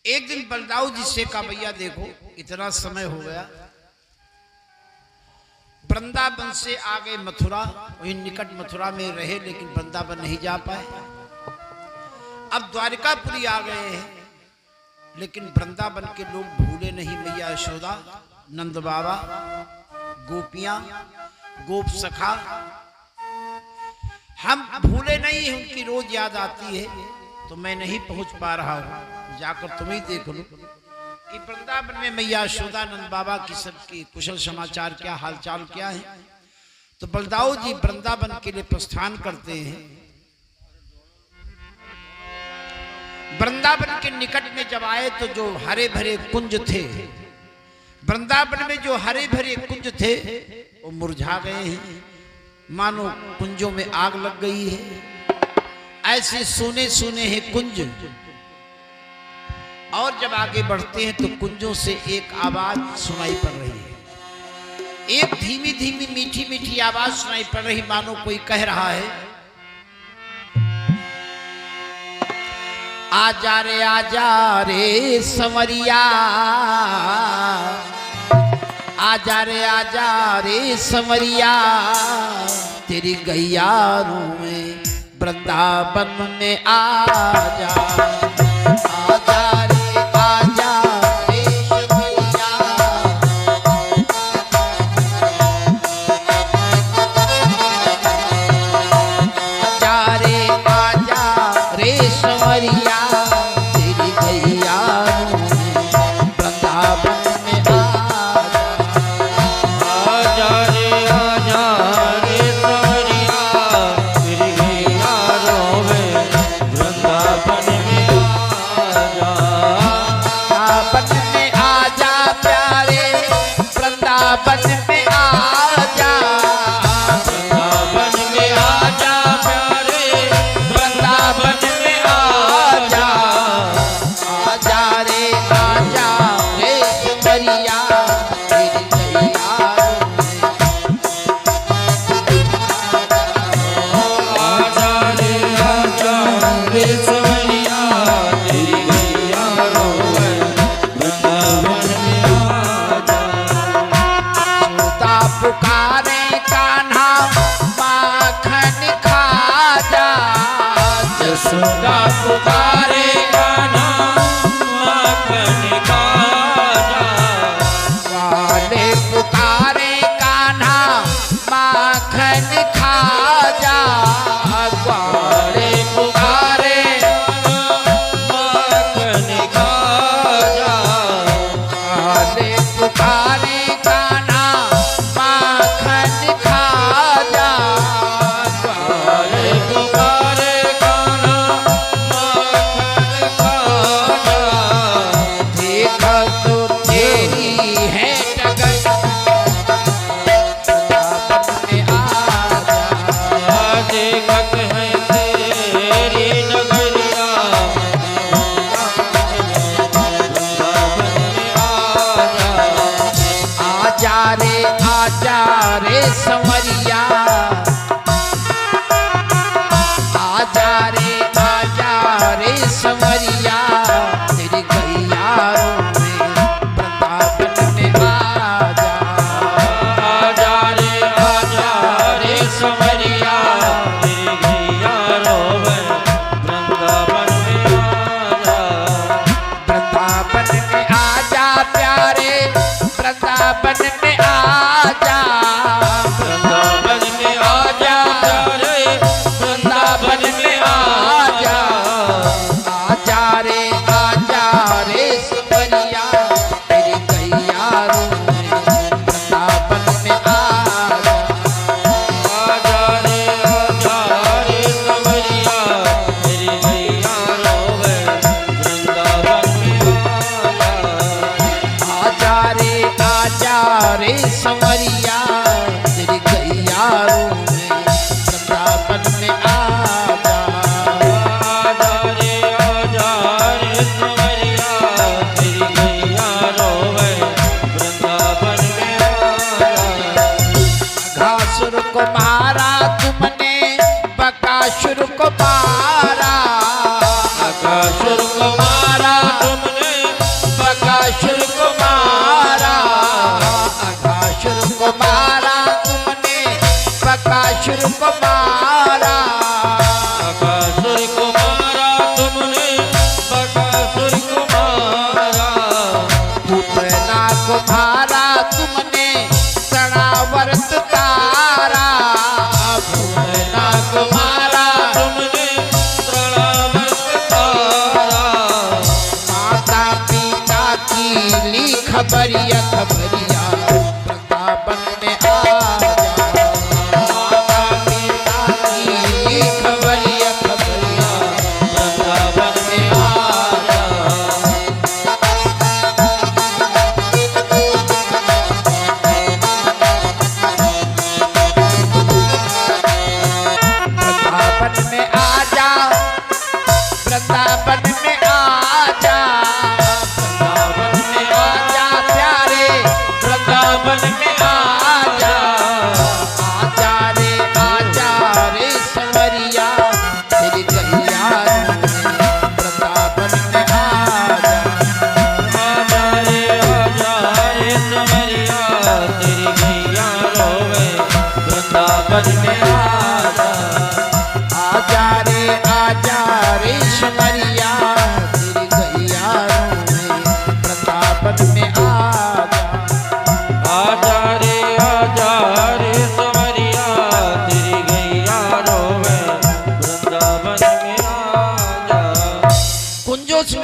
एक दिन बलदाऊ जी से कहा भैया देखो इतना समय हो गया, वृंदावन से आ गए मथुरा, वही निकट मथुरा में रहे लेकिन वृंदावन नहीं जा पाए। अब द्वारिकापुरी आ गए हैं लेकिन वृंदावन के लोग भूले नहीं मैया यशोदा, नंद बाबा, गोपियां, गोप सखा, हम भूले नहीं, उनकी रोज याद आती है। तो मैं नहीं पहुंच पा रहा हूं, जाकर तुम ही देख लो कि वृंदावन में मैया यशोदा, नंद बाबा की सबकी कुशल समाचार क्या, हालचाल क्या है। तो बलदाऊ जी वृंदावन के लिए प्रस्थान करते हैं। वृंदावन के निकट में जब आए तो जो हरे भरे कुंज थे, वृंदावन में जो हरे भरे कुंज थे वो मुरझा गए हैं, मानो कुंजों में आग लग गई है। ऐसे सूने सूने हैं कुंज। और जब आगे बढ़ते हैं तो कुंजों से एक आवाज सुनाई पड़ रही है, एक धीमी धीमी मीठी मीठी आवाज सुनाई पड़ रही, मानो कोई कह रहा है, आजा रे संवरिया, आजा रे संवरिया, तेरी गैयारों में वृंदावन में आजा, आजा रे संवरिया, आजा रे संवरिया, तेरी गैयारों में वृंदावन में आजा, आजा रे संवरिया, तेरी गैयारों में वृंदावन में आजा, वृंदावन में आजा प्यारे, वृंदावन में आजा, वृंदावन में आजा प्यारे, वृंदावन में आजा, आजा रे सुंदरिया, तेरी गैयारों में, आजा रे सुंदरिया, तेरी गैयारों में वृंदावन में आजा, सुता पुकारे कान्हा माखन खाजा, जसोदा पुकारे कान्हा माखन खाजा, वाले पुकारे कान्हा माखन खाजा, वाले पुकारे माखन खाजा, वाले पुकारे कान्हा माखन खाजा, वाले पुकारे कान्हा माखन खाजा, देख तो तेरी है डगर, वृंदावन में आजा, देखत है तेरी नगरिया, वृंदावन में आजा, आजा रे संवरिया, आजा रे संवरिया, तेरी गैयारों में वृंदावन में आजा, आजा रे संवरिया, तेरी गैयारों में वृंदावन में आजा, वृंदावन में आजा प्यारे, वृंदावन में आजा, वृंदावन में आजा प्यारे, वृंदावन में आजा, आजा रे सुंदरिया, तेरी गैयारों में वृंदावन में आजा, आजा रे सुंदरिया, तेरी गैयारों में वृंदावन में आजा, आजा रे संवरिया, तेरी गैयारों में वृंदावन में आजा, आजा रे संवरिया, तेरी गैयारों में वृंदावन में आजा, घासुर को मारा तुमने, बकासुर को मारा, बकासुर को मारा तुमने, खबरिया खबरिया वृंदावन में आ जा। माता पिता की खबरिया खबरिया वृंदावन में आ जा। वृंदावन में आ जा, वृंदावन में आ जा, वृंदावन में आ जा प्यारे, वृंदावन में आ जा। आजा रे संवरिया तेरी गैया वृंदावन में आ जा। आजा रे संवरिया तेरी गैया रोवे वृंदावन में आ जा। आजा रे संवरिया तेरी गैया रोवे वृंदावन में आ जा। आजा रे संवरिया तेरी गैया रोवे वृंदावन में आ जा। कुंजों से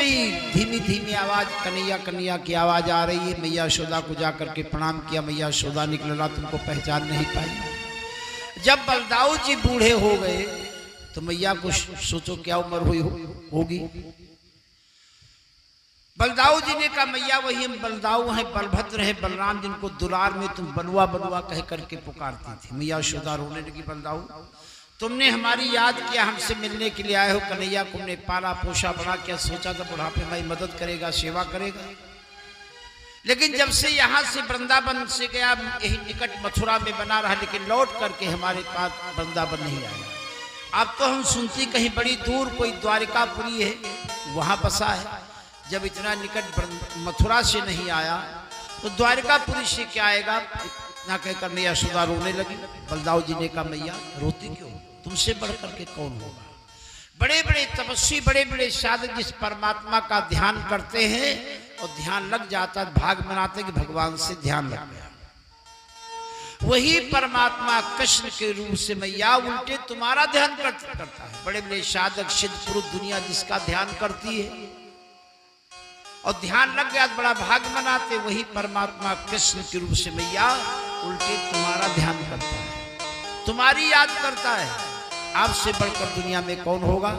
धीमी धीमी आवाज कन्हैया कन्हैया की आवाज आ रही है। मैया यशोदा को जाकर के प्रणाम किया। मैया यशोदा निकला, तुमको पहचान नहीं पाई। जब बलदाऊ जी बूढ़े हो गए तो मैया को सोचो क्या उम्र हुई होगी। बलदाऊ जी ने कहा मैया वही हम बलदाऊ हैं, बलभद्र हैं, बलराम जिनको दुलार में तुम बलुआ बलुआ कह करके पुकारती थी। मैया यशोदा रोने लगी, बलदाऊ तुमने हमारी याद किया, हमसे मिलने के लिए आए हो। कन्हैया को हमने पाला पोषा बड़ा किया, सोचा था बुढ़ापे में मदद करेगा, सेवा करेगा। लेकिन जब से यहाँ से वृंदावन से गया, यही निकट मथुरा में बना रहा, लेकिन लौट करके हमारे पास वृंदावन नहीं आया। अब तो हम सुनती कहीं बड़ी दूर कोई द्वारिकापुरी है, वहां बसा है। जब इतना निकट मथुरा से नहीं आया तो द्वारिकापुरी से क्या आएगा, इतना कहकर मैया यशोदा रोने लगी। बलदाऊ जी ने कहा मैया रोती क्यों, तुमसे बढ़ करके कौन होगा। बड़े बड़े तपस्वी, बड़े बड़े साधक जिस परमात्मा का ध्यान करते हैं और ध्यान लग जाता है, भाग बनाते कि भगवान से ध्यान लग गया, वही परमात्मा कृष्ण के रूप से मैया उल्टे तुम्हारा ध्यान करता है। बड़े बड़े साधक सिद्ध पुरुष दुनिया जिसका ध्यान करती है और ध्यान लग गया बड़ा भाग बनाते, वही परमात्मा कृष्ण के रूप से मैया उल्टे तुम्हारा ध्यान करता है, तुम्हारी याद करता है। आपसे बढ़कर दुनिया में कौन होगा।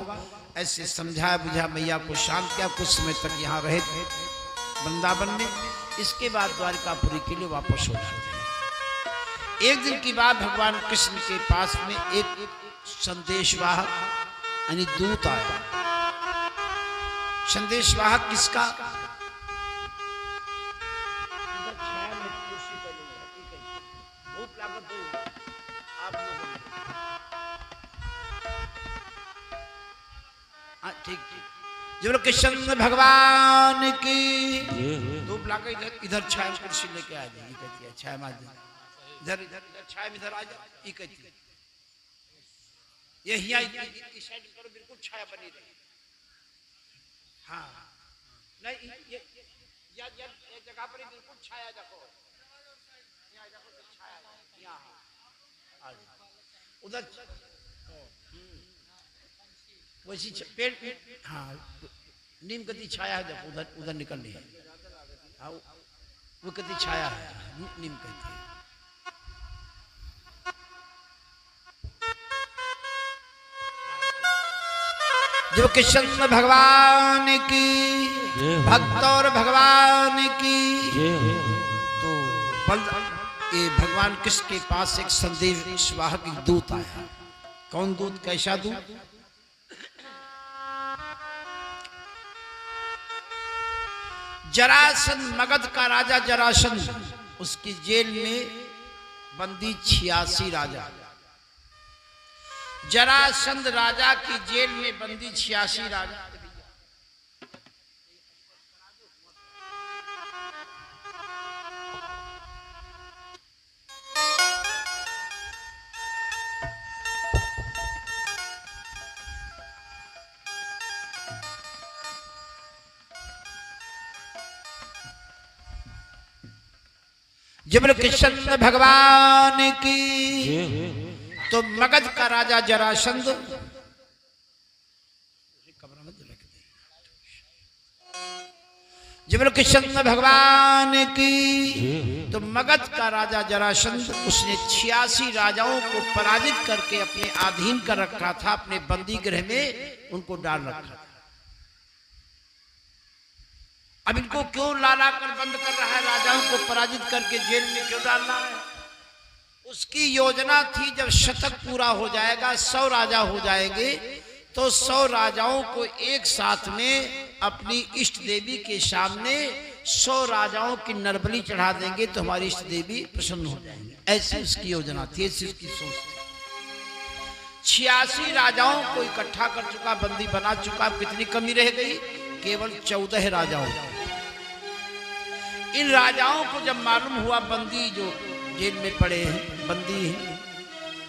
ऐसे समझाया बुझा मैया को शांत किया। कुछ समय तक यहाँ रहे थे वृंदावन में। इसके बाद द्वारिकापुरी के लिए वापस हो जाते हैं। एक दिन की बात, भगवान कृष्ण के पास में एक संदेशवाहक यानी दूत आया। संदेशवाहक किसका, ठीक जब कृष्ण भगवान की धूप लाकर इधर छाया कुर्सी लेके आ जाए, कहती है छाया मार इधर इधर छाया इधर आ जाओ, ये कहती है ये साइड करो, बिल्कुल छाया बनी रही। हाँ नहीं ये जगह पर बिल्कुल छाया देखो, यहाँ देखो तो छाया यहाँ उधर वैसी पेड़, हाँ नीम गति छाया है, देखो उधर उधर निकलनी है। हाँ वो गति छाया है, नीम कहती है। जो कृष्ण भगवान की भक्त और भगवान की, तो ये भगवान कृष्ण के पास एक संदेशवाहक दूत आया। कौन दूत, कैसा दूत, जरासंध, मगध का राजा जरासंध, उसकी जेल में बंदी 86 राजा। जरासंध राजा की जेल में बंदी 86 राजा। जब कृष्ण भगवान की, तो मगध का राजा जरासंध जब कृष्ण भगवान की। तो मगध का राजा जरासंध, उसने 86 राजाओं को पराजित करके अपने अधीन कर रखा था, अपने बंदी गृह में उनको डाल रखा था। अब इनको क्यों लाला कर बंद कर रहा है, राजाओं को पराजित करके जेल में क्यों डाल रहा है? उसकी योजना थी जब शतक पूरा हो जाएगा, 100 राजा हो जाएंगे, तो 100 राजाओं को एक साथ में अपनी इष्ट देवी के सामने 100 राजाओं की नरबली चढ़ा देंगे तो हमारी इष्ट देवी प्रसन्न हो जाएंगे। ऐसी उसकी योजना थी, ऐसी उसकी सोच थी। 86 राजाओं को इकट्ठा कर चुका, बंदी बना चुका। कितनी कमी रह गई? केवल 14 राजाओं। इन राजाओं को जब मालूम हुआ, बंदी जो जेल में पड़े हैं, बंदी हैं,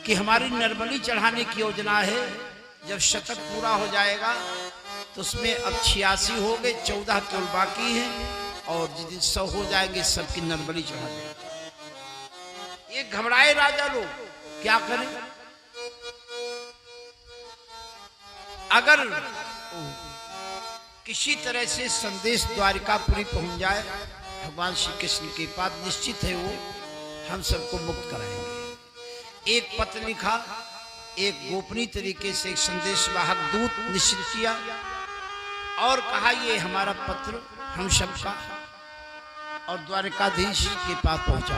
कि हमारी नरबली चढ़ाने की योजना है, जब शतक पूरा हो जाएगा तो उसमें अब 86 हो गए, 14 केवल बाकी हैं, और जिस दिन 100 हो जाएंगे सबकी नरबली चढ़ा देंगे। ये घबराए राजा लोग, क्या करें? अगर किसी तरह से संदेश द्वारिकापुरी पहुंच जाए भगवान श्री कृष्ण के पास, निश्चित है वो हम सबको मुक्त कराएंगे। एक पत्र लिखा, एक गोपनीय तरीके से एक संदेशवाहक दूत निश्चित किया और कहा ये हमारा पत्र हम सबका, और द्वारिकाधीश के पास पहुंचा।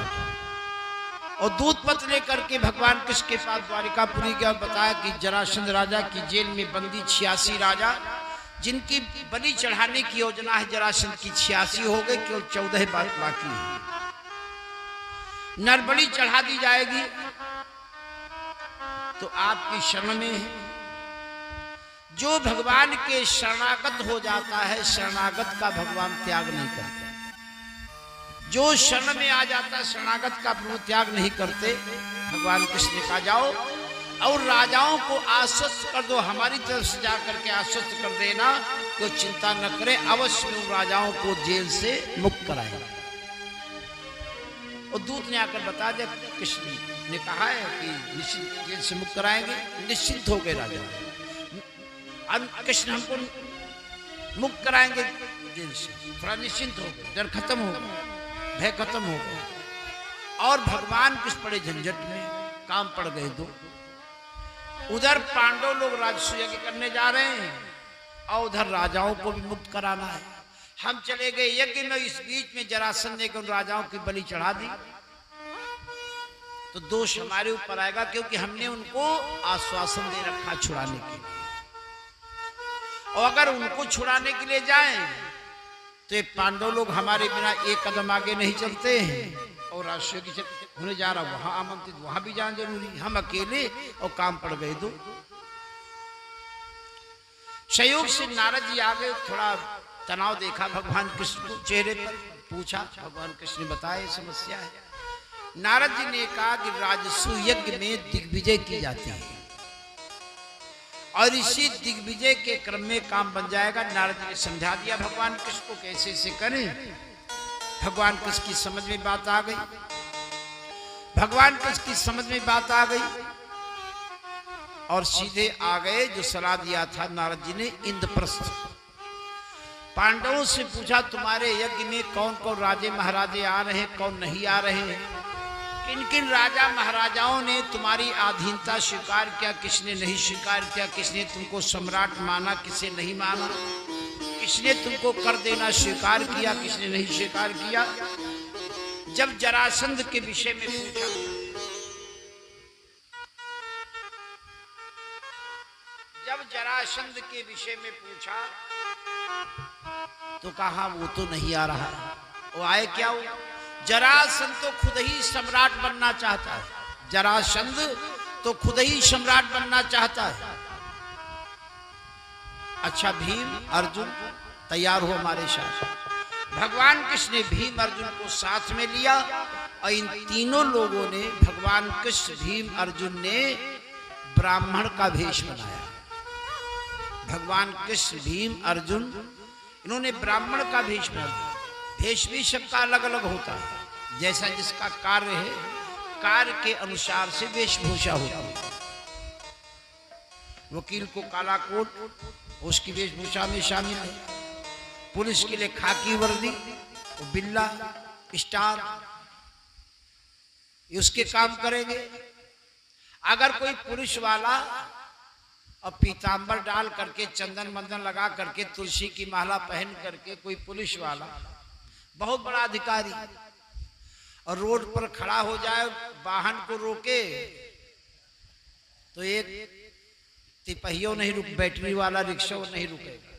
और दूत पत्र लेकर के भगवान कृष्ण के पास द्वारिकापुरी गया, बताया कि जरासंध राजा की जेल में बंदी 86 राजा, जिनकी बलि चढ़ाने की योजना है, जरासंध की 86 हो गए, केवल 14 बाकी है। नरबली चढ़ा दी जाएगी तो आपकी शरण में है। जो भगवान के शरणागत हो जाता है, शरणागत का भगवान त्याग नहीं करते। जो शरण में आ जाता है, शरणागत का प्रभु त्याग नहीं करते। भगवान कृष्ण ने कहा जाओ और राजाओं को आश्वस्त कर दो, हमारी तरफ से जाकर के आश्वस्त कर देना, कोई चिंता न करे, अवश्य उन राजाओं को जेल से मुक्त कराएंगे। और दूत ने आकर बता दिया, कृष्ण ने कहा है कि निश्चित जेल से मुक्त कराएंगे। निश्चिंत हो गए राजा, अब कृष्ण हमको मुक्त कराएंगे जेल से, थोड़ा निश्चिंत हो गए, डर खत्म हो गया, भय खत्म हो गया। और भगवान किस पड़े झंझट में, काम पड़ गए दो। उधर पांडव लोग राजसूय यज्ञ करने जा रहे हैं और उधर राजाओं को भी मुक्त कराना है। हम चले गए यज्ञ में, इस बीच में जरासंध ने उन राजाओं की बलि चढ़ा दी, तो दोष हमारे ऊपर आएगा, क्योंकि हमने उनको आश्वासन दे रखा छुड़ाने के लिए। और अगर उनको छुड़ाने के लिए जाएं तो ये पांडव लोग हमारे बिना एक कदम आगे नहीं चलते हैं, और राष्ट्रीय की होने जा रहा, वहां आमंत्रित, वहां भी जाना जरूरी, हम अकेले और काम पड़ गए दो। संयोग से नारद जी आ गए, थोड़ा तनाव देखा भगवान कृष्ण को चेहरे पर, पूछा, भगवान कृष्ण ने बताया समस्या है। नारद जी ने कहा कि राजसूय यज्ञ में दिग्विजय की जाती है और इसी दिग्विजय के क्रम में काम बन जाएगा। नारद जी ने समझा दिया भगवान कृष्ण को कैसे से करें। भगवान कृष्ण की समझ में बात आ गई, भगवान कृष्ण की समझ में बात आ गई और सीधे आ गए। जो सलाह दिया था नारद जी ने, इंद्रप्रस्थ। पांडवों से पूछा तुम्हारे यज्ञ में कौन कौन राजे महाराजे आ रहे हैं, कौन नहीं आ रहे हैं, किन किन राजा महाराजाओं ने तुम्हारी अधीनता स्वीकार किया, किसने नहीं स्वीकार किया, किसने तुमको सम्राट माना, किसने नहीं माना, किसने तुमको कर देना स्वीकार किया, किसने नहीं स्वीकार किया। जब जरासंध के विषय में पूछा, जब जरासंध के विषय में पूछा तो कहा वो तो नहीं आ रहा। वो आए क्या? वो जरासंध तो खुद ही सम्राट बनना चाहता है, जरासंध तो खुद ही सम्राट बनना चाहता है। अच्छा भीम अर्जुन तैयार हो हमारे साथ। भगवान कृष्ण ने भीम अर्जुन को साथ में लिया और इन तीनों लोगों ने, भगवान कृष्ण भीम अर्जुन ने ब्राह्मण का भेष बनाया। भगवान कृष्ण भीम अर्जुन इन्होंने ब्राह्मण का भेष बनाया। भेष भी सबका अलग अलग होता है, जैसा जिसका कार्य है, कार्य के अनुसार से वेशभूषा होती है। वकील को काला कोट उसकी वेशभूषा में शामिल है, पुलिस के लिए खाकी वर्दी, वो बिल्ला स्टार, ये उसके काम करेंगे। अगर कोई पुलिस वाला और पीतांबर डाल करके, चंदन मंदन लगा करके, तुलसी की माला पहन करके कोई पुलिस वाला बहुत बड़ा अधिकारी और रोड पर खड़ा हो जाए, वाहन को रोके, तो एक तिपहियों नहीं रुक, बैटरी वाला रिक्शा नहीं रुकेगा।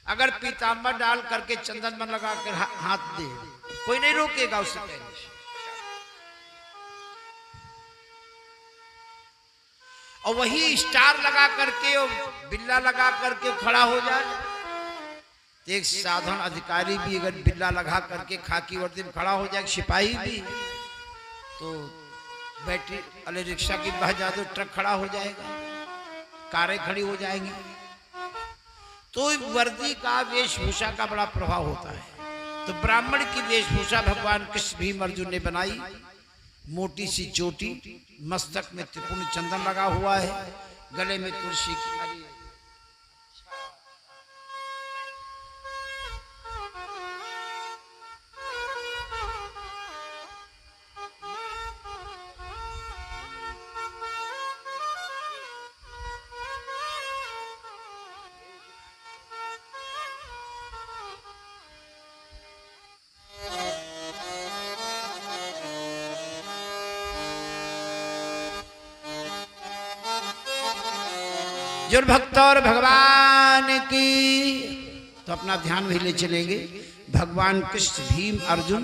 अगर पीतांबर डाल करके, चंदन मन लगा कर हाथ दे, कोई नहीं रोकेगा उससे पहले से। और वही स्टार लगा करके और बिल्ला लगा करके खड़ा हो जाए, तो एक साधारण अधिकारी भी अगर बिल्ला लगा करके खाकी वर्दी में खड़ा हो जाए, सिपाही भी, तो बैटरी वाले रिक्शा की बह जाए तो ट्रक खड़ा हो जाएगा, कारें खड़ी हो जाएंगी। तो वर्दी का, वेशभूषा का बड़ा प्रभाव होता है। तो ब्राह्मण की वेशभूषा भगवान कृष्ण भीम अर्जुन ने बनाई। मोटी सी चोटी, मस्तक में त्रिपुण चंदन लगा हुआ है, गले में तुलसी की माला। जो भक्त और भगवान की, तो अपना भी ले चलेंगे। भगवान कृष्ण भीम अर्जुन,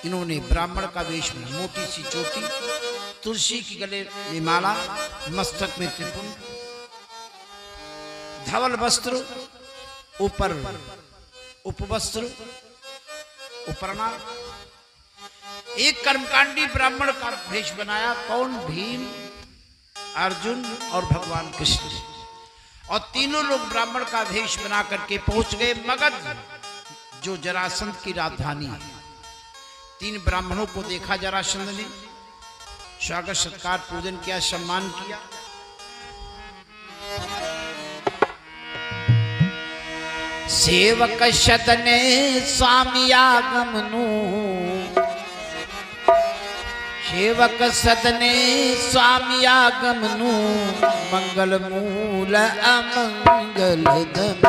इन्होंने ब्राह्मण का वेश में, मोटी सी चोटी, तुलसी की गले में माला, मस्तक में त्रिपुंड, धवल वस्त्र, ऊपर उपवस्त्र, उपरना, एक कर्मकांडी ब्राह्मण का वेश बनाया। कौन? भीम, अर्जुन और भगवान कृष्ण। और तीनों लोग ब्राह्मण का वेश बना करके पहुंच गए मगध, जो जरासंध की राजधानी है। तीन ब्राह्मणों को देखा जरासंध ने, स्वागत सत्कार पूजन किया, सम्मान किया। सेवक शतने स्वामियागमनु, सेवक सदने स्वामियागमनु, मंगल मूल अमंगल दम।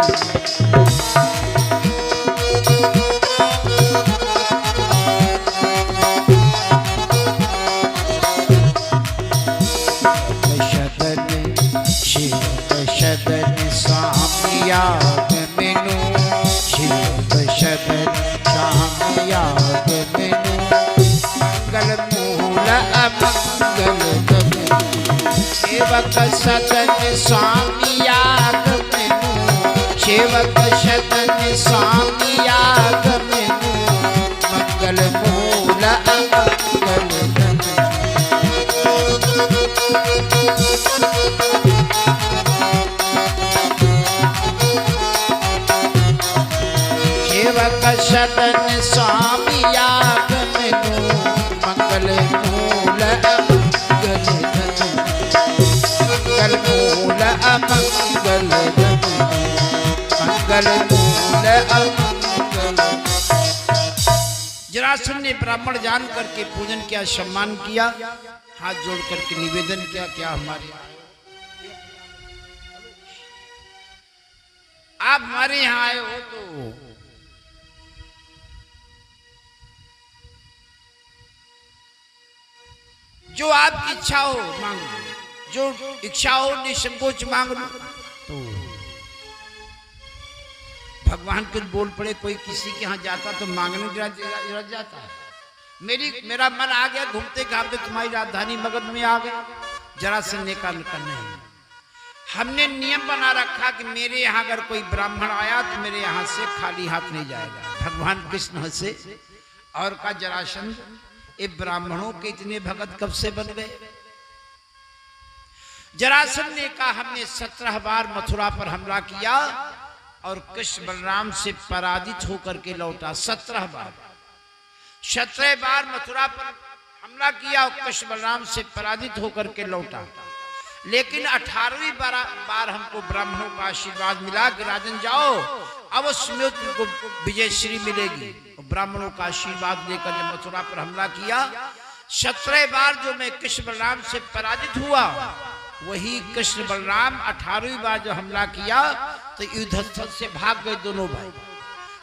सेवक सदन स्वामियागमनु, सेवक सदन स्वामियागमनु, मंगल मूल अमंगल दम। सेवक सदन स्वामियागमनु, सेवक सदन स्वामियागमनु, मंगल मूल अमंगल दम। सेवक सदन स्वामियागमनु, मंगल मूल अमंगल दम, मंगल मूल अमंगल दम, मंगल मूल अमंगल। जरासंध ने ब्राह्मण जान करके पूजन किया, सम्मान किया, हाथ जोड़ करके निवेदन किया, क्या हमारे आप हमारे यहाँ आए हो तो जो आपकी इच्छा हो मांग लो, जो इच्छा हो निसंकोच मांग लो। तो भगवान कुछ बोल पड़े, कोई किसी के यहाँ जाता तो मांगने रह जाता है। मेरा मन आ गया, घूमते घामते तुम्हारी राजधानी मगध में आ गए। जरासंध ने कहा नहीं, हमने नियम बना रखा कि मेरे यहाँ अगर कोई ब्राह्मण आया तो मेरे यहाँ से खाली हाथ नहीं जाएगा। भगवान कृष्ण हंसे और कहा, जरासंध ये ब्राह्मणों के इतने भगत कब से बन गए? जरासंध ने कहा, हमने 17 बार मथुरा पर हमला किया और कृष्ण बलराम से पराजित होकर के लौटा। 17 बार 17 बार मथुरा पर हमला किया और कृष्ण बलराम से पराजित होकर के लौटा। लेकिन 18वीं बार हमको ब्राह्मणों का आशीर्वाद मिला कि राजन जाओ अवश्य में तुमको विजय श्री मिलेगी। और ब्राह्मणों का आशीर्वाद लेकर जब मथुरा पर हमला किया, 17 बार जो मैं कृष्ण बलराम से पराजित हुआ, वही कृष्ण बलराम 18वीं बार जो हमला किया तो युद्धस्थल से भाग गए दोनों भाई।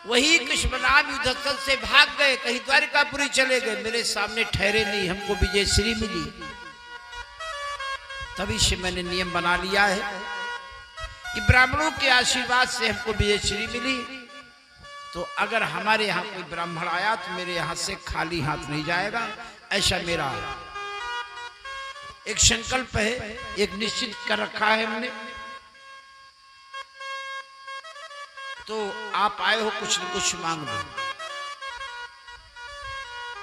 वही कृष्ण बलराम युद्धस्थल से भाग गए, कहीं द्वारिकापुरी चले गए, मेरे सामने ठहरे नहीं, हमको विजय श्री मिली। तभी से मैंने नियम बना लिया है कि ब्राह्मणों के आशीर्वाद से हमको विजय श्री मिली, तो अगर हमारे यहाँ कोई ब्राह्मण आया तो मेरे यहाँ से खाली हाथ नहीं जाएगा। ऐसा मेरा एक संकल्प है, एक निश्चित कर रखा है हमने। तो आप आए हो, कुछ न कुछ मांग लो।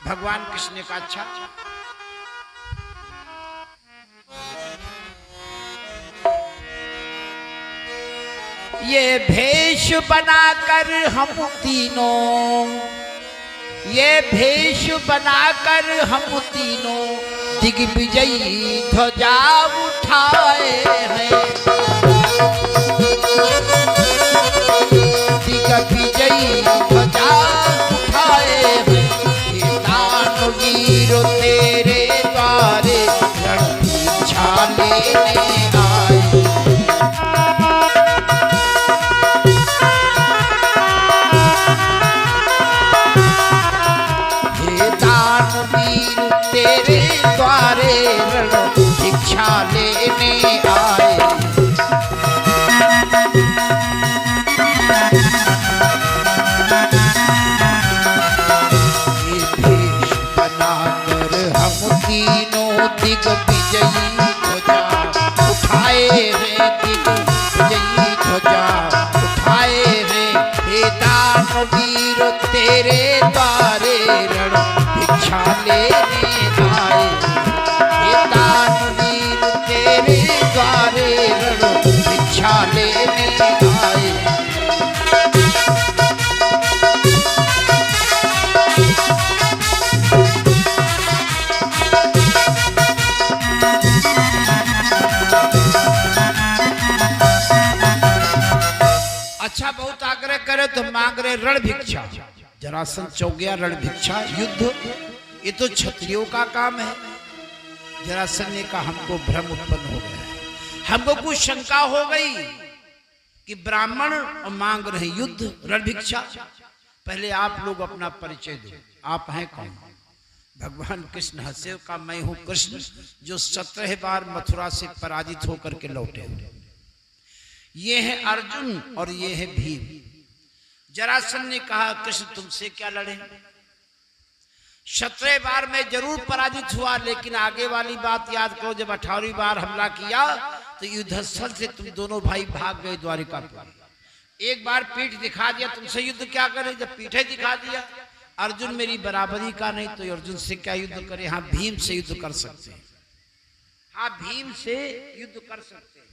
भगवान कृष्ण ने कहा अच्छा, ये भेष बनाकर हम तीनों, ये भेष बनाकर हम तीनों दिग्विजयी ध्वजा उठाए हैं, दिग्विजयी ध्वजा उठाए हैं। ये दानवीर तेरे द्वारे रणभीक्षा लेने आए। तेरे द्वारे भिक्षा लेने आए। ये भेष बनाकर हम तीनों दिग्विजयी ध्वजा उठाए हैं, दिग्विजयी ध्वजा उठाए हैं। हे दानवीर तेरे द्वारे भिक्षा लेने आए। हे दानवीर तेरे द्वारे भिक्षा लेने आए। अच्छा, बहुत आग्रह करे तो मांग रहे रण भिक्षा। जरासंध चौक गया, रण भिक्षा, युद्ध, ये तो क्षत्रियों का काम है। जरासंध ने कहा हमको भ्रम उत्पन्न हो गया है, हमको कुछ शंका हो गई कि ब्राह्मण मांग रहे युद्ध, रण भिक्षा। पहले आप लोग अपना परिचय दो, आप हैं कौन? भगवान कृष्ण हंसे, का मैं हूं कृष्ण, जो 17 बार मथुरा से पराजित होकर के लौटे। ये है अर्जुन और ये है भीम। जरासंध ने कहा कृष्ण तुमसे क्या लड़े, 17 बार में जरूर पराजित हुआ, लेकिन आगे वाली बात याद करो, जब 18वीं बार हमला किया तो युद्धस्थल से तुम दोनों भाई भाग गए द्वारिकापुरी। एक बार पीठ दिखा दिया, तुमसे युद्ध क्या करे, जब पीठे दिखा दिया। अर्जुन मेरी बराबरी का नहीं तो अर्जुन से क्या युद्ध करे। हाँ, भीम से युद्ध कर सकते हैं, हाँ भीम से युद्ध कर सकते हैं।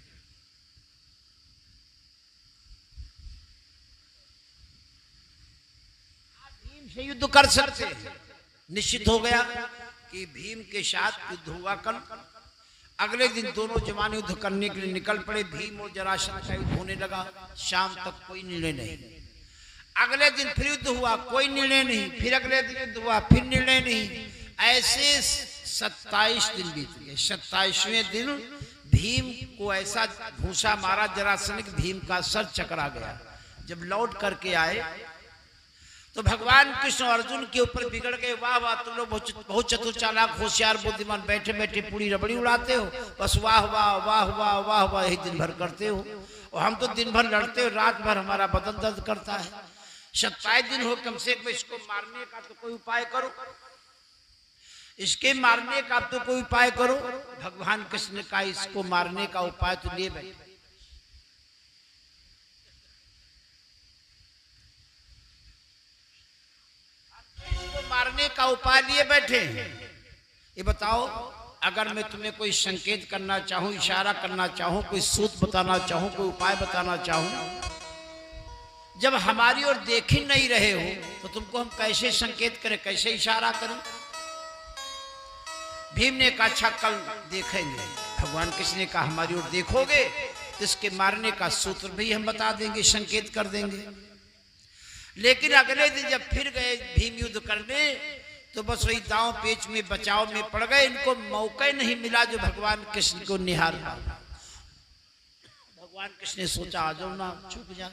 से युद्ध कर सकते हैं। निश्चित हो गया कि भीम के साथ युद्ध हुआ कल। अगले दिन दोनों जवान युद्ध करने के लिए निकल पड़े। भीम और जरासंध का युद्ध होने लगा, शाम तक कोई निर्णय नहीं। अगले दिन फिर युद्ध हुआ, कोई निर्णय नहीं। फिर अगले दिन युद्ध हुआ, फिर निर्णय नहीं। ऐसे 27 दिन बीत गए। 27वें दिन भीम को ऐसा घूसा मारा जरासंध कि भीम का सर चकरा गया। जब लौट करके आए तो भगवान कृष्ण अर्जुन के ऊपर बिगड़ गए। वाह वाह, तुम लोग बहुत चतुर चालाक होशियार बुद्धिमान, बैठे बैठे पूरी रबड़ी उड़ाते हो, बस वाह वाह वाह वाह वाह वाह यही दिन भर करते हो। और हम तो दिन भर लड़ते हो, रात भर हमारा बदन दर्द करता है। 27 दिन हो, कम से कम इसको मारने का तो कोई उपाय करो, इसके मारने का तो कोई उपाय करो। भगवान कृष्ण ने कहा इसको मारने का उपाय तो लिए बैठे। मारने का उपाय लिए बैठे। ये बताओ, अगर मैं तुम्हें कोई संकेत करना चाहूं, इशारा करना चाहूं, कोई सूत्र बताना चाहूं, कोई उपाय बताना चाहूं, जब हमारी ओर देख ही नहीं रहे हो तो तुमको हम कैसे संकेत करें, कैसे इशारा करें? भीम ने कहा अच्छा कल देखेंगे। भगवान कृष्ण ने कहा हमारी ओर देखोगे तो इसके मारने का सूत्र भी हम बता देंगे, संकेत कर देंगे। लेकिन अगले दिन जब फिर गए भीम युद्ध करने तो बस वही दांव पेच में बचाव में पड़ गए। इनको मौका नहीं मिला जो भगवान कृष्ण को निहार पाए। भगवान कृष्ण ने सोचा आ जाओ ना चुक जा।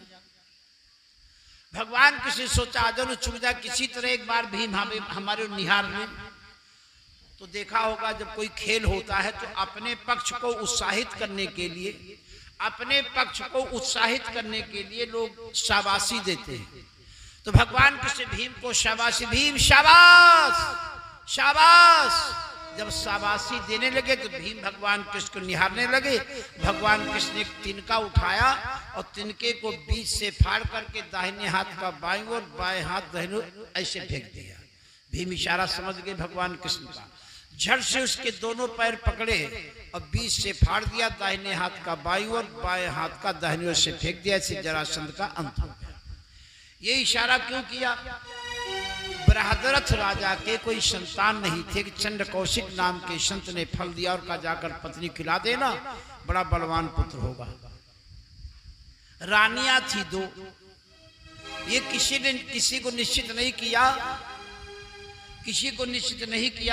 भगवान कृष्ण ने सोचा आ जाओ ना चुक जा। किसी तरह एक बार भीम हमारे निहार में तो देखा होगा जब कोई खेल होता है तो अपने पक्ष को उत्साहित करने के लिए लोग शाबाशी देते हैं। तो भगवान कृष्ण भीम को शाबाशी, भीम शाबाश शाबाश, जब शाबाशी देने लगे तो भीम भगवान कृष्ण को निहारने लगे। भगवान कृष्ण ने एक तिनका उठाया और तिनके को बीच से फाड़ करके दाहिने हाथ का बाईं ओर, बाएं हाथ दाहिने ओर ऐसे फेंक दिया। भीम इशारा समझ गए भगवान कृष्ण का। झट से उसके दोनों पैर पकड़े और बीच से फाड़ दिया। दाहिने हाथ का बाईं ओर, बाएं हाथ का दाहिने ओर से फेंक दिया। ऐसे जरासंध का अंत हो गया। ये इशारा क्यों किया? बृहद्रथ राजा के कोई संतान नहीं थे कि चंद्र कौशिक नाम के संत ने फल दिया और कहा जाकर पत्नी खिला देना, बड़ा बलवान पुत्र होगा। रानियां थी 2। ये किसी ने किसी को निश्चित नहीं किया,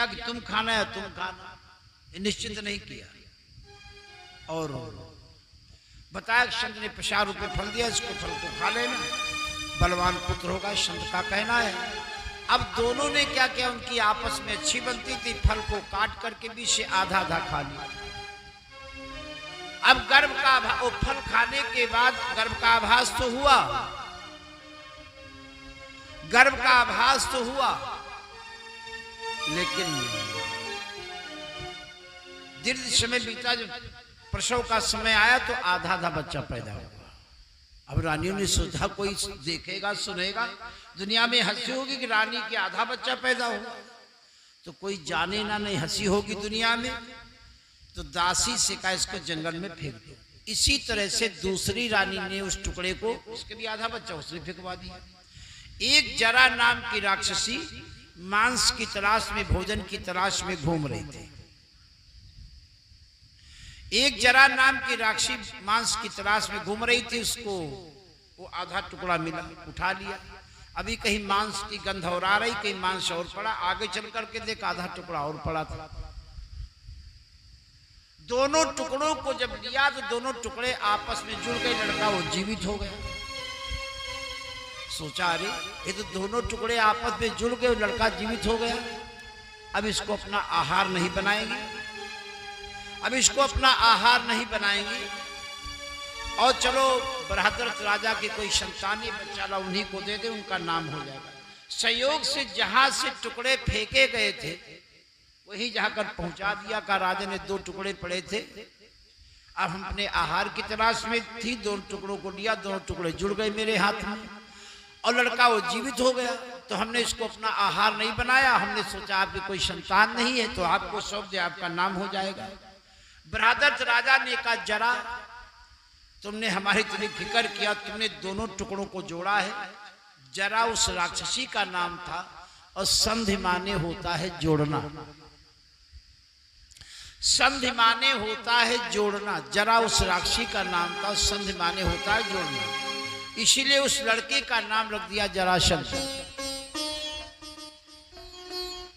कि तुम खाना है तुम खाना, निश्चित नहीं किया। और बताया संत ने 50 रुपए फल दिया, इसको फल को खा लेना, बलवान पुत्र होगा, संत का कहना है। अब दोनों ने क्या किया, उनकी आपस में अच्छी बनती थी, फल को काट करके भी से आधा आधा खा लिया। अब गर्भ का फल खाने के बाद गर्भ का आभास तो हुआ, लेकिन दीर्घ समय बीता, जब प्रसव का समय आया तो आधा आधा बच्चा पैदा हुआ। अब रानियों ने सोचा कोई देखेगा सुनेगा, दुनिया में हंसी होगी कि रानी के आधा बच्चा पैदा हो, तो कोई जाने ना नहीं हंसी होगी दुनिया में। तो दासी से कहा इसको जंगल में फेंक दो। इसी तरह से दूसरी रानी ने उस टुकड़े को, उसके भी आधा बच्चा उसने फेंकवा दिया। एक जरा नाम की राक्षसी मांस की तलाश में, भोजन की तलाश में घूम रही थी। एक जरा नाम की राक्षसी मांस की तलाश में घूम रही थी, उसको वो आधा टुकड़ा मिला, उठा लिया। अभी कहीं मांस की गंध और आ रही, कहीं मांस और पड़ा, आगे चल करके देखा आधा टुकड़ा और पड़ा था। दोनों टुकड़ों को जब लिया तो दोनों टुकड़े आपस में जुड़ गए, लड़का वो जीवित हो गया। सोचा अरे ये तो दोनों टुकड़े आपस में जुड़ गए, लड़का जीवित हो गया। अब इसको अपना आहार नहीं बनाएंगे, और चलो बृहद्रथ राजा के कोई संतानी बच्चा ला उन्हीं को दे दे, उनका नाम हो जाएगा। संयोग से जहां से टुकड़े फेंके गए थे वही जाकर पहुंचा दिया। का राजा ने 2 टुकड़े पड़े थे, अब हम अपने आहार की तलाश में थी, 2 टुकड़ों को लिया, 2 टुकड़े जुड़ गए मेरे हाथ में और लड़का वो जीवित हो गया। तो हमने इसको अपना आहार नहीं बनाया, हमने सोचा आपकी कोई संतान नहीं है तो आपको सौंप दे, आपका नाम हो जाएगा। बृहद्रथ राजा ने कहा जरा तुमने हमारी इतनी फिक्र किया, तुमने दोनों टुकड़ों को जोड़ा है। जरा उस राक्षसी का नाम था और संधि माने होता है जोड़ना, संधि माने होता है जोड़ना। जरा उस राक्षसी का नाम था, संधि माने होता है जोड़ना, इसीलिए उस लड़के का नाम रख दिया जरासंध।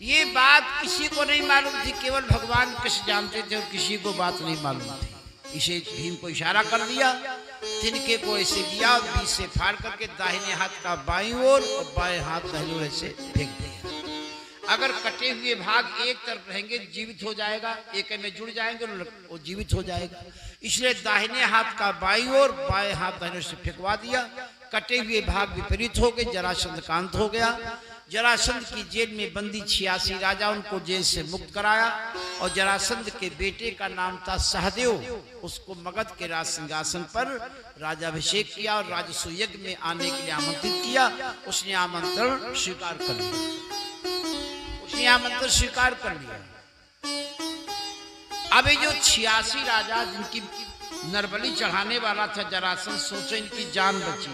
ये बात किसी को नहीं मालूम थी, केवल भगवान कृष्ण जानते थे और किसी को बात नहीं मालूम थी। इसे भीम को इशारा कर दिया, तिनके को ऐसे दिया और बीच से फाड़ करके दाहिने हाथ का बाईं ओर और बाएं हाथ दाहिने ओर ऐसे फेंक दिया। अगर कटे हुए भाग एक तरफ रहेंगे जीवित हो जाएगा, एक में जुड़ जाएंगे वो जीवित हो जाएगा। इसलिए दाहिने हाथ का बाईं ओर, बाएं हाथ दाहिने ओर से फेंकवा दिया। कटे हुए भाग विपरीत हो गए, जरासंध का अंत हो गया। जरासंध की जेल में बंदी 86 राजा, उनको जेल से मुक्त कराया और जरासंध के बेटे का नाम था सहदेव। उसको मगध के राज सिंहासन पर राजाभिषेक किया और राजसूय यज्ञ में आने के लिए आमंत्रित किया। उसने आमंत्रण स्वीकार कर लिया। अब ये जो 86 राजा जिनकी नरबली चढ़ाने वाला था जरासंध, सोचो इनकी जान बची।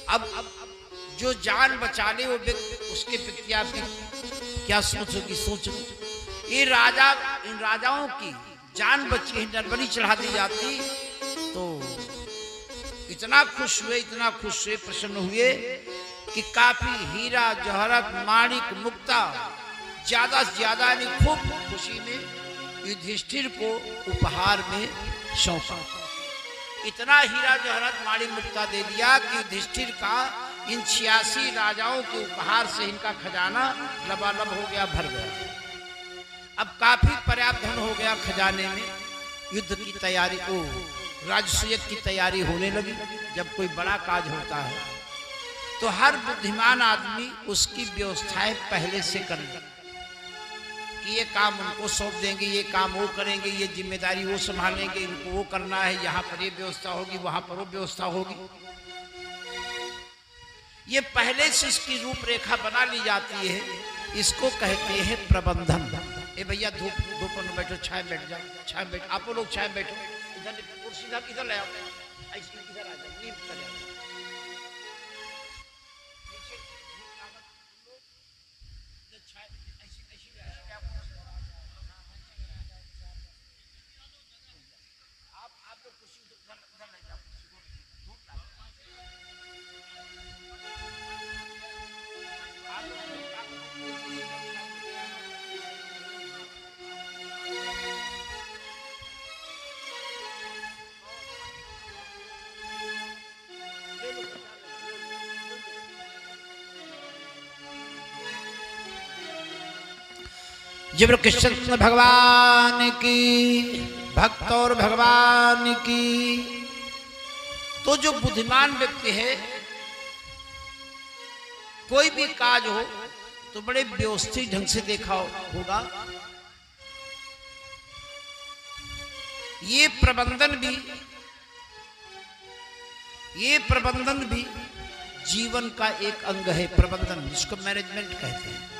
अब जो जान बचा ले वो उसके प्रति आपकी क्या सोच होगी? सोचो ये राजा, इन राजाओं की जान बची है, नरबली चढ़ा दी जाती तो इतना खुश हुए, इतना खुश हुए, प्रसन्न हुए कि काफी हीरा जवाहरात माणिक मुक्ता ज्यादा से ज्यादा खूब खुशी में युधिष्ठिर को उपहार में सौंपा। इतना हीरा जवाहरात माणिक मुक्ता दे दिया कि युधिष्ठिर का इन 86 राजाओं के उपहार से इनका खजाना लबालब हो गया, भर गया। अब काफी पर्याप्त धन हो गया खजाने में। युद्ध की तैयारी को, राजसूय की तैयारी होने लगी। जब कोई बड़ा काज होता है तो हर बुद्धिमान आदमी उसकी व्यवस्थाएं पहले से कर ले कि ये काम उनको सौंप देंगे, ये काम वो करेंगे, ये जिम्मेदारी वो संभालेंगे, इनको वो करना है, यहाँ पर ये व्यवस्था होगी, वहां पर वो व्यवस्था होगी। ये पहले से इसकी रूपरेखा बना ली जाती है। इसको कहते हैं प्रबंधन। ए भैया धूप में बैठो, छाए बैठ जाओ, छाए बैठ, आप लोग छाए बैठो, इधर कुर्सी इधर ले आओ, ऐसे इधर आ जाओ, नींद कर जाओ। जब कृष्ण भगवान की, भक्त और भगवान की, तो जो बुद्धिमान व्यक्ति है कोई भी काज हो तो बड़े व्यवस्थित ढंग से देखा होगा। ये प्रबंधन भी जीवन का एक अंग है। प्रबंधन जिसको मैनेजमेंट कहते हैं।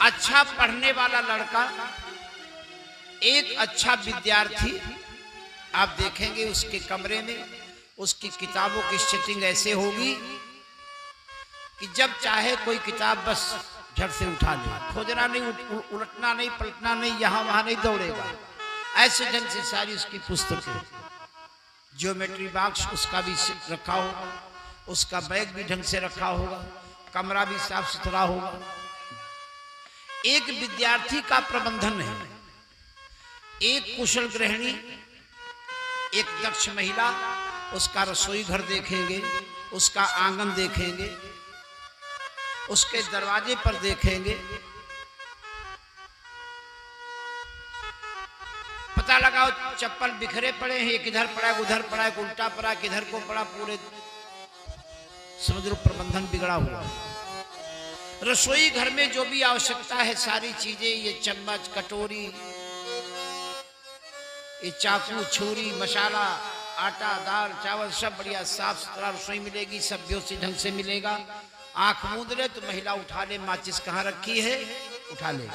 अच्छा पढ़ने वाला लड़का, एक अच्छा विद्यार्थी, आप देखेंगे उसके कमरे में उसकी किताबों की सेटिंग ऐसे होगी कि जब चाहे कोई किताब बस झट से उठा ले, खोजना नहीं, उलटना नहीं, पलटना नहीं, यहां वहां नहीं दौड़ेगा। ऐसे ढंग से सारी उसकी पुस्तकें, ज्योमेट्री बॉक्स उसका भी रखा होगा, उसका बैग भी ढंग से रखा होगा, कमरा भी साफ सुथरा होगा। एक विद्यार्थी का प्रबंधन है। एक कुशल गृहिणी, एक दक्ष महिला उसका रसोई घर देखेंगे, उसका आंगन देखेंगे, उसके दरवाजे पर देखेंगे, पता लगाओ चप्पल बिखरे पड़े हैं, एक इधर पड़ा है, उधर पड़ा है, उल्टा पड़ा, किधर को पड़ा, पूरे समझ लो प्रबंधन बिगड़ा हुआ है। रसोई घर में जो भी आवश्यकता है सारी चीजें, ये चम्मच, कटोरी, ये चाकू, छुरी, मसाला, आटा, दाल, चावल, सब बढ़िया साफ सुथरा रसोई मिलेगी, सब व्यवस्थित ढंग से मिलेगा। आंख मूंद ले तो महिला उठा ले, माचिस कहाँ रखी है उठा ले,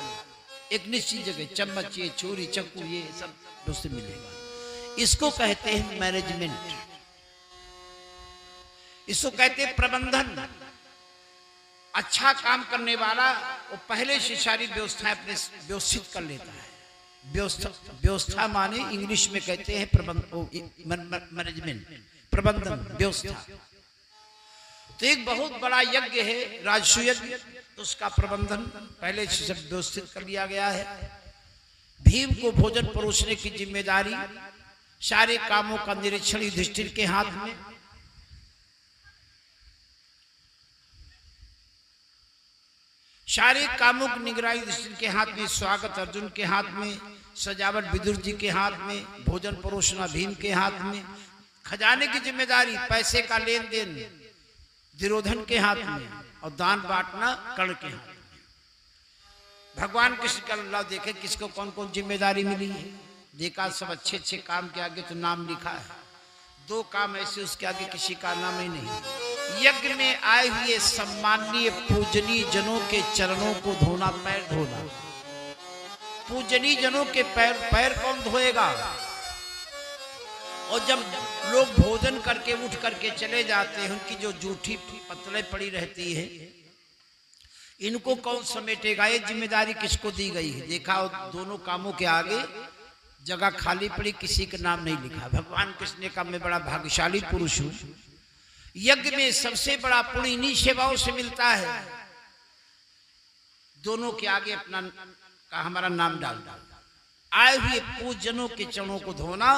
एक निश्चित जगह चम्मच, ये छुरी, चाकू, ये सब व्यवस्थित मिलेगा। इसको कहते हैं मैनेजमेंट, इसको कहते हैं प्रबंधन। अच्छा काम करने वाला वो पहले से सारी व्यवस्थाएं अपने व्यवस्थित कर लेता है। व्यवस्था माने इंग्लिश में कहते हैं मैनेजमेंट, प्रबंधन, व्यवस्था। तो एक बहुत बड़ा यज्ञ है राजसूय यज्ञ, तो उसका प्रबंधन पहले से सब व्यवस्थित कर लिया गया है। भीम को भोजन परोसने की जिम्मेदारी, सारे कामों का निरीक्षण युधिष्ठिर के हाथ में। सारे कामों की निगरानी युधिष्ठिर के हाथ में, स्वागत अर्जुन के हाथ में, सजावट विदुर जी के हाथ में, भोजन परोसना भीम के हाथ में, खजाने की जिम्मेदारी, पैसे का लेन देन दुर्योधन के हाथ में, और दान बांटना कर्ण के हाथ में। भगवान कृष्ण का अल्लाह देखे किसको कौन कौन जिम्मेदारी मिली है। देखा सब अच्छे अच्छे काम के आगे तो नाम लिखा है, दो काम ऐसे उसके आगे किसी का नाम ही नहीं। यज्ञ में आए हुए सम्माननीय पूजनीय जनों के चरणों को धोना, पैर धोना। पूजनीय जनों के पैर कौन धोएगा? और जब लोग भोजन करके उठ करके चले जाते हैं, उनकी जो जूठी पतले पड़ी रहती है, इनको कौन समेटेगा? ये जिम्मेदारी किसको दी गई है? देखा दोनों कामों के आगे जगह खाली पड़ी, किसी का नाम नहीं लिखा। भगवान कृष्ण ने कहा मैं बड़ा भाग्यशाली पुरुष हूं, यज्ञ में सबसे बड़ा पुण्य इन्हीं सेवाओं से मिलता है। दोनों के आगे अपना का हमारा नाम डाल डाल, आए हुए पूजनों के चरणों को धोना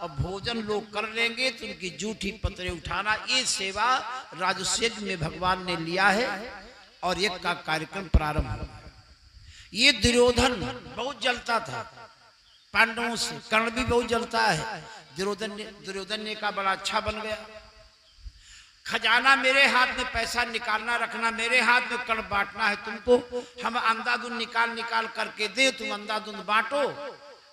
और भोजन लोग कर लेंगे तो उनकी जूठी पत्रे उठाना, ये सेवा राजस्व में भगवान ने लिया है। और यज्ञ का कार्यक्रम प्रारंभ हुआ। ये दुर्योधन बहुत जलता था पांडवों से, कर्ण भी बहुत जलता है। दुर्योधन ने कहा बड़ा अच्छा बन गया, खजाना मेरे हाथ में, पैसा निकालना रखना मेरे हाथ में, कर्ण बांटना है तुमको। हम अंधाधुंध निकाल निकाल करके दे, तुम अंधाधुंध बांटो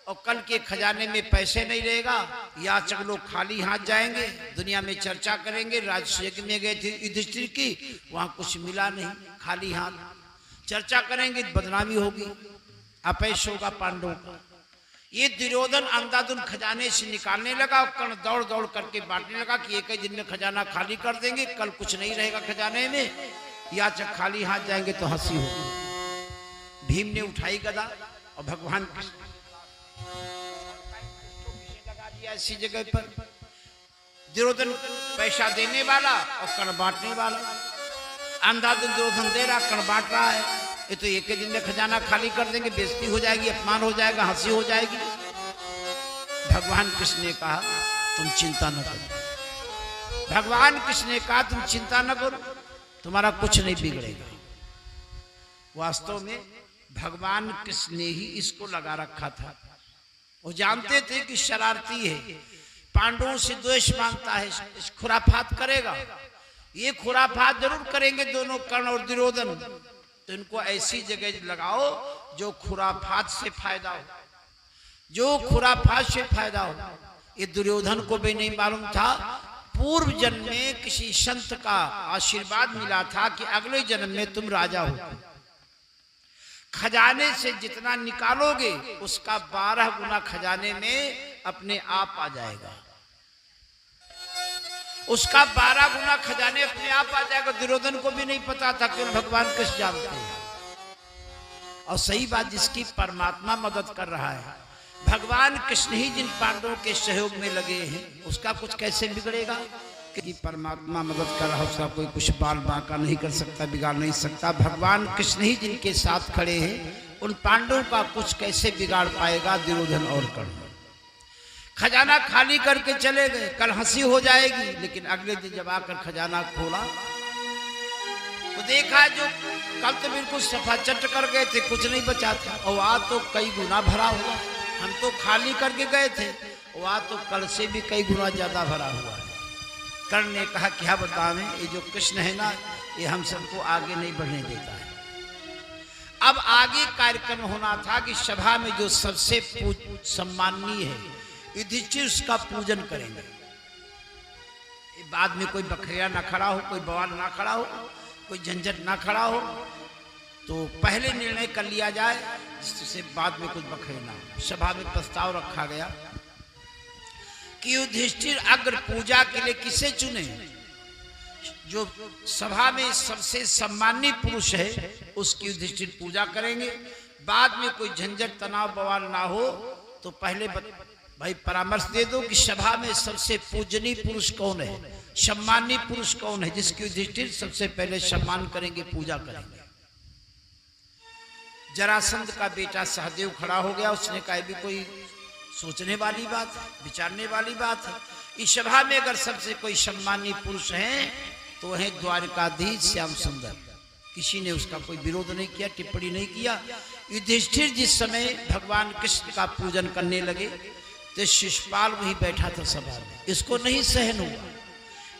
और कल के खजाने में पैसे नहीं रहेगा। याचक लोग खाली हाथ जाएंगे, दुनिया में चर्चा करेंगे। राजयज्ञ में गए थे युधिष्ठिर की, वहां कुछ मिला नहीं, खाली हाथ चर्चा करेंगे, बदनामी होगी, अपयश होगा पांडवों का। ये दुर्योधन अंधाधुंध खजाने से निकालने लगा और कर्ण दौड़ दौड़ करके बांटने लगा कि एक ही दिन में खजाना खाली कर देंगे, कल कुछ नहीं रहेगा खजाने में, याचक खाली हाथ जाएंगे तो हंसी होगी। भीम ने उठाई गदा और भगवान लगा दिया ऐसी जगह पर। दुर्योधन पैसा देने वाला और कर्ण बांटने वाला। अंधाधुंध दुर्योधन दे रहा, कर्ण बांट रहा है। ये तो एक ही दिन में खजाना खाली कर देंगे, बेइज्जती हो जाएगी, अपमान हो जाएगा, हंसी हो जाएगी। भगवान कृष्ण ने कहा तुम चिंता न करो। भगवान कृष्ण ने कहा तुम चिंता न करो, तुम्हारा कुछ नहीं बिगड़ेगा। वास्तव में भगवान कृष्ण ने ही इसको लगा रखा था। वो जानते थे कि शरारती है, पांडवों से द्वेष मांगता है, खुराफात करेगा। ये खुराफात जरूर करेंगे दोनों, कर्ण और दुर्योधन। तो इनको ऐसी जगह लगाओ जो खुराफात से फायदा हो, जो खुराफात से फायदा हो। ये दुर्योधन को भी नहीं मालूम था, पूर्व जन्म में किसी संत का आशीर्वाद मिला था कि अगले जन्म में तुम राजा हो। खजाने से जितना निकालोगे उसका 12 गुना खजाने में अपने आप आ जाएगा, उसका 12 गुना खजाने अपने आप आ जाएगा। दुर्योधन को भी नहीं पता था, केवल भगवान कृष्ण जानते हैं। और सही बात, जिसकी परमात्मा मदद कर रहा है, भगवान कृष्ण ही जिन पांडवों के सहयोग में लगे हैं, उसका कुछ कैसे बिगड़ेगा? कि परमात्मा मदद कर रहा है, उसका कोई कुछ बाल बांका नहीं कर सकता, बिगाड़ नहीं सकता। भगवान कृष्ण ही जिनके साथ खड़े हैं, उन पांडवों का कुछ कैसे बिगाड़ पाएगा दुर्योधन और कर्ण। खजाना खाली करके चले गए, कल हंसी हो जाएगी, लेकिन अगले दिन जब आकर खजाना खोला तो देखा जो कल तो बिल्कुल सफा चट कर गए थे, कुछ नहीं बचा था, और आज तो कई गुना भरा हुआ। हम तो खाली करके गए थे, और आज तो कल से भी कई गुना ज्यादा भरा हुआ है। कर्ण ने कहा क्या बतावें, ये जो कृष्ण है ना, ये हम सबको आगे नहीं बढ़ने देता है। अब आगे कार्यक्रम होना था कि सभा में जो सबसे सम्माननीय है युधिष्ठिर, उसका पूजन करेंगे। बाद में कोई बखरिया ना खड़ा हो, कोई बवाल ना खड़ा हो, कोई झंझट ना खड़ा हो, तो पहले निर्णय कर लिया जाए जिससे बाद में कुछ बखरे ना हो। सभा में प्रस्ताव रखा गया कि युधिष्ठिर अग्र पूजा के लिए किसे चुने? जो सभा में सबसे सम्मानीय पुरुष है उसकी युधिष्ठिर पूजा करेंगे। बाद में कोई झंझट तनाव बवाल ना हो तो पहले भाई परामर्श दे दो कि सभा में सबसे पूजनीय पुरुष कौन है, सम्मानीय पुरुष कौन है, जिसकी युधिष्ठिर सबसे पहले सम्मान करेंगे, पूजा करेंगे। जरासंध का बेटा सहदेव खड़ा हो गया, उसने कहा भी कोई सोचने वाली बात है, विचारने वाली बात है। इस सभा में अगर सबसे कोई सम्मानीय पुरुष है तो वह द्वारकाधीश श्याम सुंदर। किसी ने उसका कोई विरोध नहीं किया, टिप्पणी नहीं किया। युधिष्ठिर जिस समय भगवान कृष्ण का पूजन करने लगे तो शिशुपाल वहीं बैठा था सभा में, इसको नहीं सहन हुआ।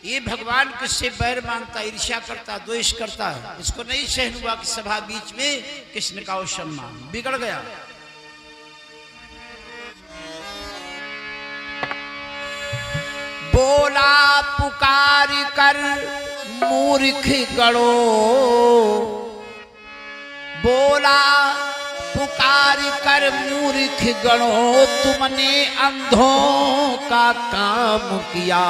ये भगवान कृष्ण से बैर मानता, ईर्ष्या करता, द्वेष करता है, इसको नहीं सहन हुआ कि सभा बीच में कृष्ण का वो सम्मान बिगड़ गया। बोला पुकार कर मूर्ख गणो, बोला पुकार कर मूर्ख गणो, तुमने अंधों का काम किया,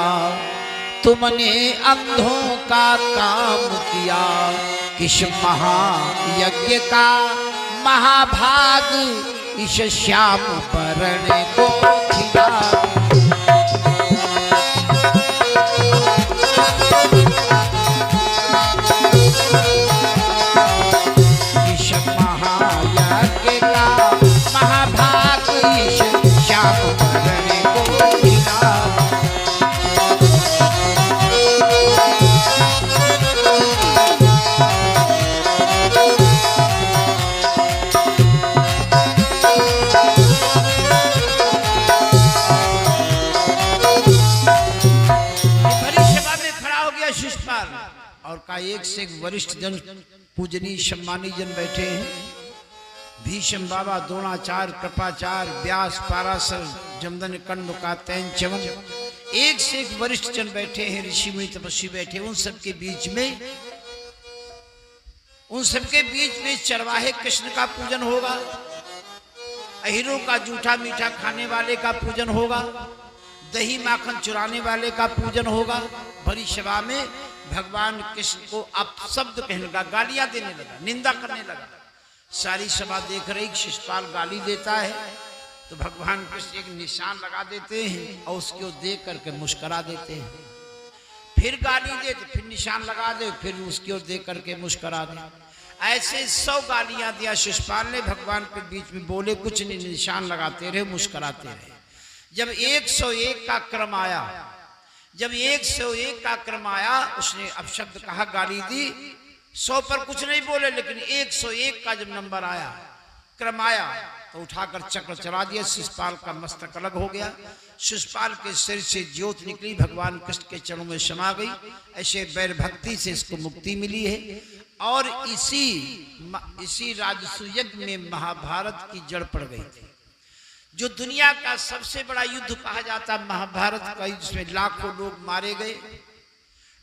तुमने अंधों का काम किया। किस महायज्ञ का महाभाग ईश श्याम बरण को खिलावे। ईश महायज्ञ का महाभाग ईश श्याम बरण को खिलावे। और का एक से एक वरिष्ठ जन पूजनीय सम्मानी जन बैठे हैं। भीष्म बाबा, द्रोणाचार्य, कृपाचार्य, व्यास, पाराशर, जमदन, कण्व, कात्यायन, च्यवन, एक से एक वरिष्ठ जन बैठे हैं। ऋषि मुनि तपस्वी बैठे। उन सबके बीच में चरवाहे कृष्ण का पूजन होगा, अहिरों का जूठा मीठा खाने वाले का पूजन होगा, दही माखन चुराने वाले का पूजन होगा। भरी सभा में भगवान कृष्ण को अपशब्द कहने लगा, गालियां देने लगा, निंदा करने लगा। सारी सभा देख रही, शिषपाल गाली देता है तो भगवान कृष्ण एक निशान लगा देते हैं और उसको देख करके मुस्कुरा देते हैं। फिर गाली दे तो फिर निशान लगा दे, फिर उसकी ओर देख करके मुस्कुरा दे। ऐसे 100 गालियां दिया शिषपाल ने। भगवान के बीच में बोले कुछ नहीं, निशान लगाते रहे, मुस्कुराते रहे। जब 101 का क्रम आया, उसने अपशब्द कहा, गाली दी। 100 पर कुछ नहीं बोले, लेकिन 101 का जब नंबर आया, क्रम आया, तो उठाकर चक्र चला दिया। शिषपाल का मस्तक अलग हो गया। शिषपाल के सिर से ज्योत निकली, भगवान कृष्ण के चरणों में समा गई। ऐसे बैर भक्ति से इसको मुक्ति मिली है। और इसी राजसूय यज्ञ में महाभारत की जड़ पड़ गई थी। जो दुनिया का सबसे बड़ा युद्ध कहा जाता महाभारत का युद्ध, जिसमें लाखों लोग मारे गए,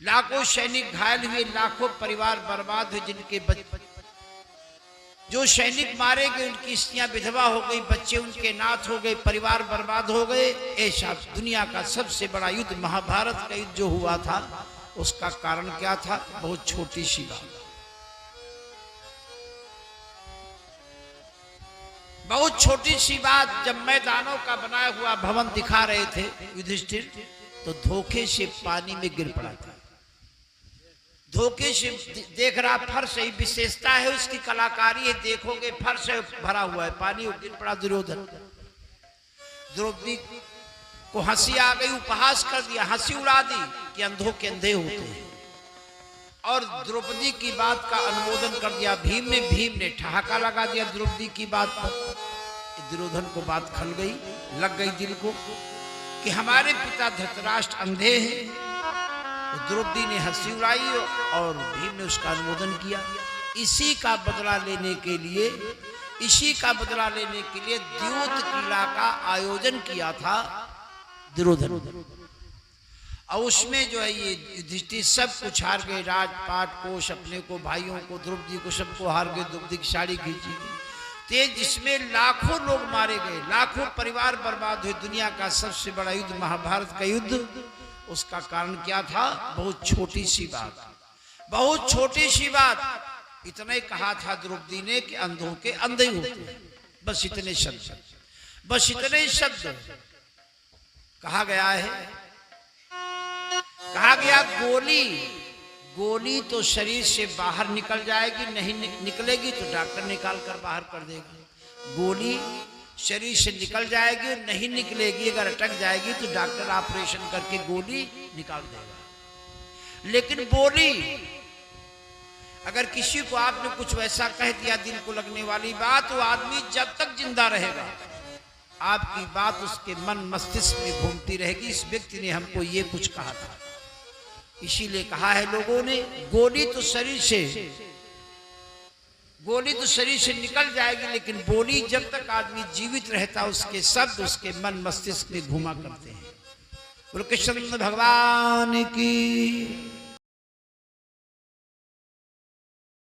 लाखों सैनिक घायल हुए, लाखों परिवार बर्बाद हुए, जो सैनिक मारे गए उनकी स्त्रियां विधवा हो गई, बच्चे उनके नाथ हो गए, परिवार बर्बाद हो गए। ऐसा दुनिया का सबसे बड़ा युद्ध महाभारत का युद्ध जो हुआ था, उसका कारण क्या था? बहुत छोटी सी बात, बहुत छोटी सी बात। जब मैदानों का बनाया हुआ भवन दिखा रहे थे युधिष्ठिर, तो धोखे से पानी में गिर पड़ा था। धोखे से देख रहा, फर्श ही विशेषता है उसकी, कलाकारी है। देखोगे फर्श भरा हुआ है, पानी गिर पड़ा। दुर्योधन, द्रौपदी को हंसी आ गई, उपहास कर दिया, हंसी उड़ा दी कि अंधों के अंधे होते हैं। और द्रौपदी की बात का अनुमोदन कर दिया भीम ने ठहाका लगा दिया द्रौपदी की बात पर। दुर्योधन को बात खल गई, लग गई दिल को कि हमारे पिता धृतराष्ट्र अंधे हैं। तो द्रौपदी ने हंसी उड़ाई और भीम ने उसका अनुमोदन किया। इसी का बदला लेने के लिए द्योत क्रीड़ा का आयोजन किया था दुर्योधन। और उसमें जो है ये युधिष्ठिर सब कुछ हार गए, राजपाट कोष, अपने को, भाइयों को, द्रौपदी को, सबको हार गए। द्रौपदी की साड़ी खींची तेज, जिसमें लाखों लोग मारे गए, लाखों परिवार बर्बाद हुए। दुनिया का सबसे बड़ा युद्ध महाभारत का युद्ध, उसका कारण क्या था? बहुत छोटी सी बात, बहुत छोटी सी बात। इतना ही कहा था द्रौपदी ने कि अंधों के अंधे होते, बस इतने शब्द, बस इतने शब्द कहा गया है। कहा गया गोली तो शरीर से बाहर निकल जाएगी, नहीं निकलेगी तो डॉक्टर निकाल कर बाहर कर देगा। गोली शरीर से निकल जाएगी, नहीं निकलेगी, अगर अटक जाएगी तो डॉक्टर ऑपरेशन करके गोली निकाल देगा। लेकिन बोली, अगर किसी को आपने कुछ वैसा कह दिया दिल को लगने वाली बात, वो आदमी जब तक जिंदा रहेगा आपकी बात उसके मन मस्तिष्क में घूमती रहेगी। इस व्यक्ति ने हमको ये कुछ कहा था, इसीलिए कहा है लोगों ने, गोली तो शरीर से निकल जाएगी, लेकिन बोली जब तक आदमी जीवित रहता उसके शब्द उसके मन मस्तिष्क में घुमा करते हैं। बोलो कृष्ण भगवान की।